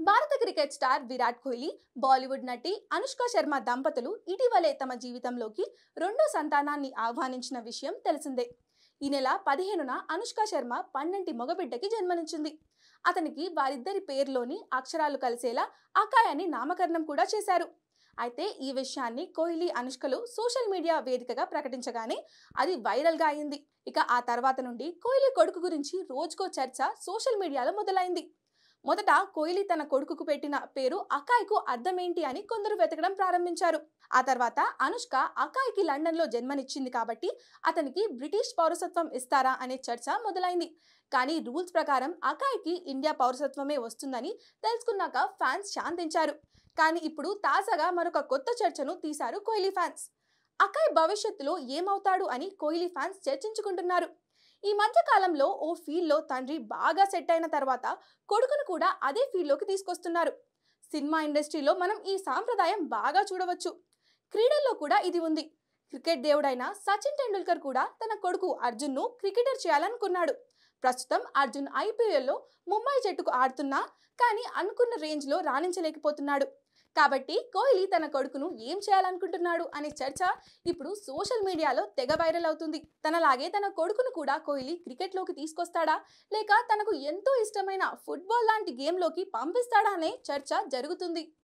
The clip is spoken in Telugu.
భారత క్రికెట్ స్టార్ విరాట్ కోహ్లీ, బాలీవుడ్ నటి అనుష్క శర్మ దంపతులు ఇటీవలే తమ జీవితంలోకి రెండో సంతానాన్ని ఆహ్వానించిన విషయం తెలిసిందే. ఈ నెల 15న అనుష్క శర్మ పన్నంటి మగబిడ్డకి జన్మనిచ్చింది. అతనికి వారిద్దరి పేరులోని అక్షరాలు కలిసేలా అకాయ్ అని నామకరణం కూడా చేశారు. అయితే ఈ విషయాన్ని కోహ్లీ, అనుష్కలు సోషల్ మీడియా వేదికగా ప్రకటించగానే అది వైరల్గా అయింది. ఇక ఆ తర్వాత నుండి కోహ్లీ కొడుకు గురించి రోజుకో చర్చ సోషల్ మీడియాలో మొదలైంది. మొదట కోహ్లీ తన కొడుకుకు పెట్టిన పేరు అకాయ్కు అర్థమేంటి అని కొందరు వెతకడం ప్రారంభించారు. ఆ తర్వాత అనుష్క అకాయ్కి లండన్లో జన్మనిచ్చింది కాబట్టి అతనికి బ్రిటిష్ పౌరసత్వం ఇస్తారా అనే చర్చ మొదలైంది. కానీ రూల్స్ ప్రకారం అకాయ్కి ఇండియా పౌరసత్వమే వస్తుందని తెలుసుకున్నాక ఫ్యాన్స్ శాంతించారు. కానీ ఇప్పుడు తాజాగా మరొక కొత్త చర్చను తీశారు కోహ్లీ ఫ్యాన్స్. అకాయ్ భవిష్యత్తులో ఏమవుతాడు అని కోహ్లీ ఫ్యాన్స్ చర్చించుకుంటున్నారు. ఈ మధ్య కాలంలో ఓ ఫీల్డ్లో తండ్రి బాగా సెట్ అయిన తర్వాత కొడుకును కూడా అదే ఫీల్డ్లోకి తీసుకొస్తున్నారు. సినిమా ఇండస్ట్రీలో మనం ఈ సాంప్రదాయం బాగా చూడవచ్చు. క్రీడల్లో కూడా ఇది ఉంది. క్రికెట్ దేవుడైన సచిన్ టెండూల్కర్ కూడా తన కొడుకు అర్జున్ను క్రికెటర్ చేయాలనుకున్నాడు. ప్రస్తుతం అర్జున్ ఐపీఎల్లో ముంబై జట్టుకు ఆడుతున్నా కానీ అనుకున్న రేంజ్లో రాణించలేకపోతున్నాడు. కాబట్టి కోహ్లీ తన కొడుకును ఏం చేయాలనుకుంటున్నాడు అనే చర్చ ఇప్పుడు సోషల్ మీడియాలో తెగ వైరల్ అవుతుంది. తనలాగే తన కొడుకును కూడా కోహ్లీ క్రికెట్లోకి తీసుకొస్తాడా, లేక తనకు ఎంతో ఇష్టమైన ఫుట్బాల్ లాంటి గేమ్లోకి పంపిస్తాడా అనే చర్చ జరుగుతుంది.